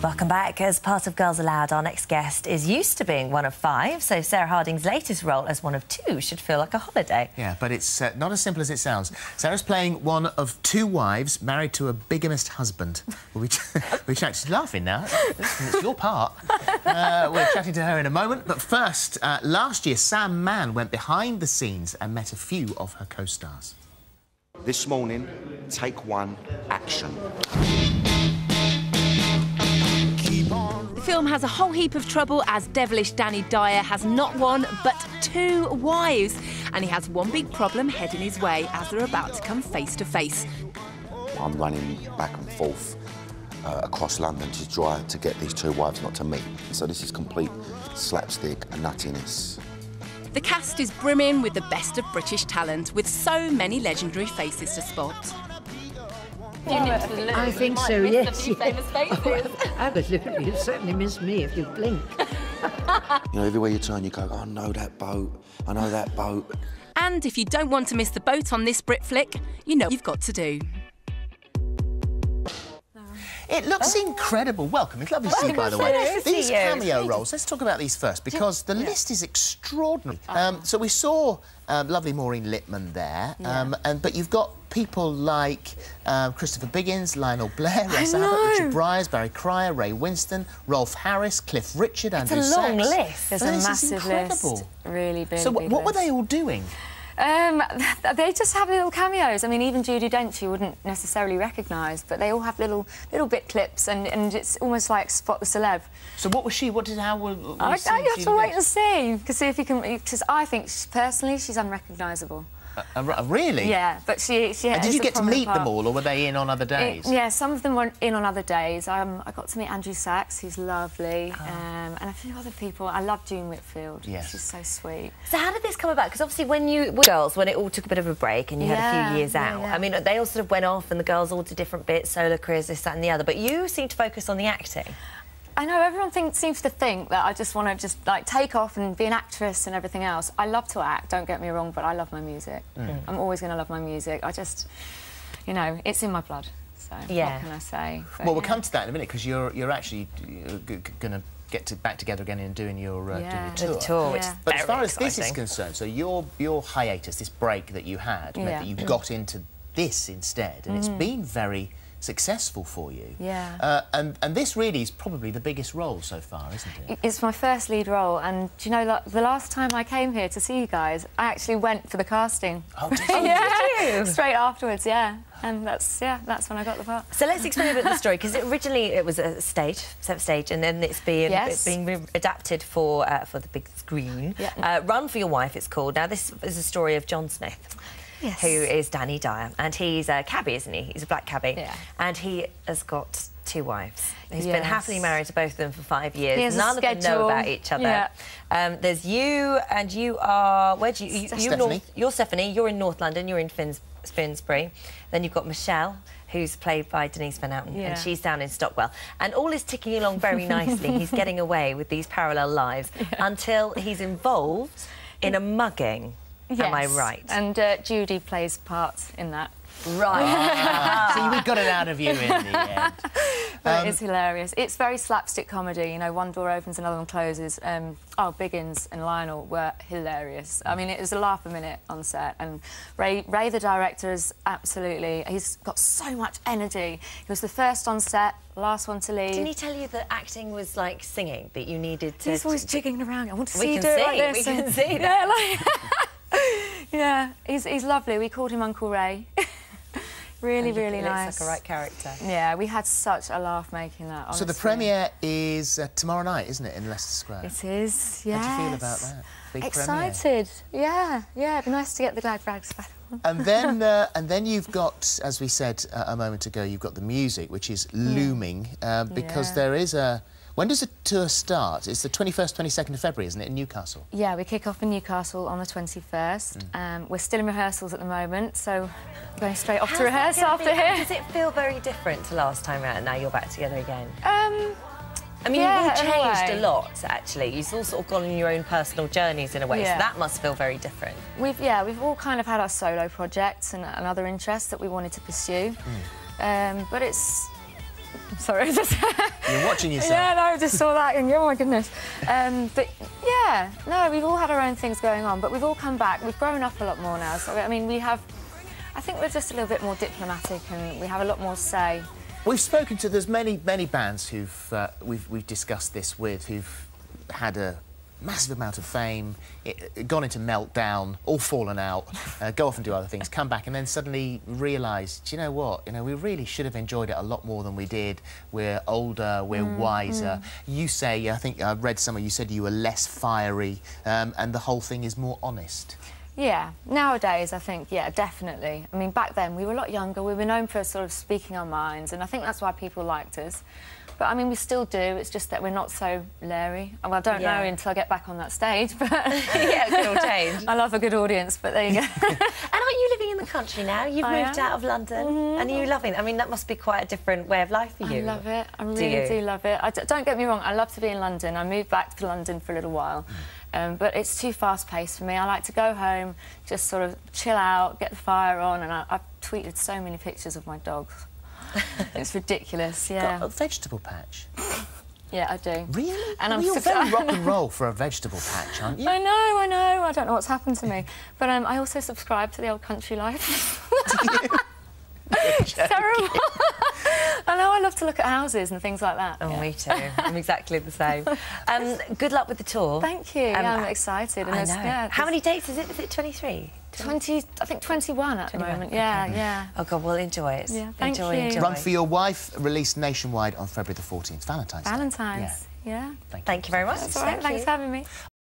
Welcome back. As part of Girls Aloud, our next guest is used to being one of 5, so Sarah Harding's latest role as one of 2 should feel like a holiday. Yeah, but it's not as simple as it sounds. Sarah's playing one of 2 wives married to a bigamist husband. She's laughing now. It's your part. We're chatting to her in a moment, but first, last year Sam Mann went behind the scenes and met a few of her co-stars. This morning, take 1, action. The film has a whole heap of trouble as devilish Danny Dyer has not 1 but 2 wives, and he has one big problem heading his way as they're about to come face to face. I'm running back and forth across London to try to get these 2 wives not to meet. So this is complete slapstick and nuttiness. The cast is brimming with the best of British talent, with so many legendary faces to spot. I think so, yes. Absolutely, you'll certainly miss me if you blink. You know, everywhere you turn, you go, I know that boat, I know that boat. And if you don't want to miss the boat on this Brit flick, you know what you've got to do. It looks incredible. Welcome. It's lovely to see you, by the way. Nice to These see you. cameo roles, let's talk about these first, because the list is extraordinary. So we saw lovely Maureen Lipman there, but you've got people like Christopher Biggins, Lionel Blair, Russ Abbott, Richard Bryars, Barry Cryer, Ray Winston, Rolf Harris, Cliff Richard, Andrew Sachs. It's a long list. There's a massive list. Really big. So what were they all doing? They just have little cameos. I mean, even Judi Dench you wouldn't necessarily recognise, but they all have little bit clips, and it's almost like Spot the Celeb. So what was she? How will we see You have to Judi wait Dench? and see, to see if you can. Because I think personally she's unrecognisable. Really? Yeah, but she And did you get to meet them all, or were they in on other days? Yeah, some of them were in on other days. I got to meet Andrew Sachs, who's lovely, and a few other people. I love June Whitfield. Yes. She's so sweet. So how did this come about? Because obviously when it all took a bit of a break and you had a few years out, I mean, they all sort of went off and the girls all did different bits, solo careers, this, that and the other, but you seem to focus on the acting. I know everyone seems to think that I just want to like take off and be an actress and everything else. I love to act, don't get me wrong, but I love my music. I'm always going to love my music. I just, you know, it's in my blood. So what can I say? But, well, we'll come to that in a minute because you're actually going to get back together again and doing your tour. But as far as this is concerned, so your hiatus, this break that you had, meant that you got into this instead, and it's been very successful for you. And this really is probably the biggest role so far, isn't it? It's my first lead role, and do you know, like, the last time I came here to see you guys, I actually went for the casting. Oh, did you? Straight afterwards, and that's when I got the part. So let's explain a bit of the story, because originally it was a stage, and then it's being adapted for the big screen. Run for Your Wife, it's called. Now this is a story of John Smith. Yes. Who is Danny Dyer, and he's a cabbie, isn't he? He's a black cabbie, and he has got 2 wives. He's been happily married to both of them for 5 years. None of them know about each other. There's you, and you are... Where do you... Stephanie. You're Stephanie, you're in North London, you're in Finsbury. Then you've got Michelle, who's played by Denise Van Outen, and she's down in Stockwell. And all is ticking along very nicely. He's getting away with these parallel lives until he's involved in a mugging. Yes. Am I right? And Judy plays parts in that. Right. So we got it out of you in the end. But it is hilarious. It's very slapstick comedy. You know, one door opens, another one closes. Biggins and Lionel were hilarious. I mean, it was a laugh a minute on set. And Ray, the director, is absolutely... He's got so much energy. He was the first on set, last one to leave. Didn't he tell you that acting was like singing, that you needed to... He's always jigging around. I want to we see you can do see, it like this. We can see that. Yeah, he's lovely. We called him Uncle Ray. really nice. Looks like a right character. Yeah, we had such a laugh making that, honestly. So the premiere is tomorrow night, isn't it, in Leicester Square? It is, yes. How do you feel about that? Big Excited. Premiere. Yeah, it'd be nice to get the glad rags back on. And then you've got, as we said a moment ago, you've got the music, which is looming, because there is a... When does the tour start? It's the 21st, 22nd of February, isn't it, in Newcastle? Yeah, we kick off in Newcastle on the 21st. We're still in rehearsals at the moment, so we're going straight off to rehearse after here. Does it feel very different to last time out, and now you're back together again? I mean, you've all changed a lot, actually. You've all sort of gone on your own personal journeys in a way, so that must feel very different. We've all kind of had our solo projects and other interests that we wanted to pursue. But it's Sorry. You're watching yourself. Yeah, no, I just saw that and oh my goodness. But yeah, no, we've all had our own things going on, but we've all come back. We've grown up a lot more now. So, I mean, I think we're just a little bit more diplomatic and we have a lot more say. We've spoken to, there's many bands who've, we've discussed this with, who've had a massive amount of fame, gone into meltdown, all fallen out, go off and do other things, come back and then suddenly realise, do you know what, we really should have enjoyed it a lot more than we did. We're older, we're wiser. You say, I think I read somewhere, you said you were less fiery and the whole thing is more honest. Yeah, nowadays I think, yeah, definitely. I mean, back then we were a lot younger, we were known for sort of speaking our minds, and I think that's why people liked us. But I mean, we still do, it's just that we're not so leery. Well, I don't know until I get back on that stage, but... Yeah, it could all change. I love a good audience, but there you go. And aren't you living in the country now? You've moved out of London, and are you loving it? I mean, that must be quite a different way of life for you. I love it, I really do love it. Don't get me wrong, I love to be in London. I moved back to London for a little while. But it's too fast-paced for me. I like to go home, just sort of chill out, get the fire on, and I've tweeted so many pictures of my dogs. It's ridiculous, yeah. Got a vegetable patch? Yeah, I do. Really? And you're very rock and roll for a vegetable patch, aren't you? I know. I don't know what's happened to me. But I also subscribe to the Old Country Life. It's terrible. I know, I love to look at houses and things like that. Oh, me too. I'm exactly the same. Good luck with the tour. Thank you. Yeah, I'm excited. And I know. Yeah, how many dates is it? Is it 23? 20, I think 21 at the moment. Yeah, yeah. Oh, God, well, enjoy it. Yeah, thank you. Enjoy. Run for Your Wife, released nationwide on February the 14th. Valentine's Day. Valentine's, yeah. Thank you very much. That's all right. Thanks for having me.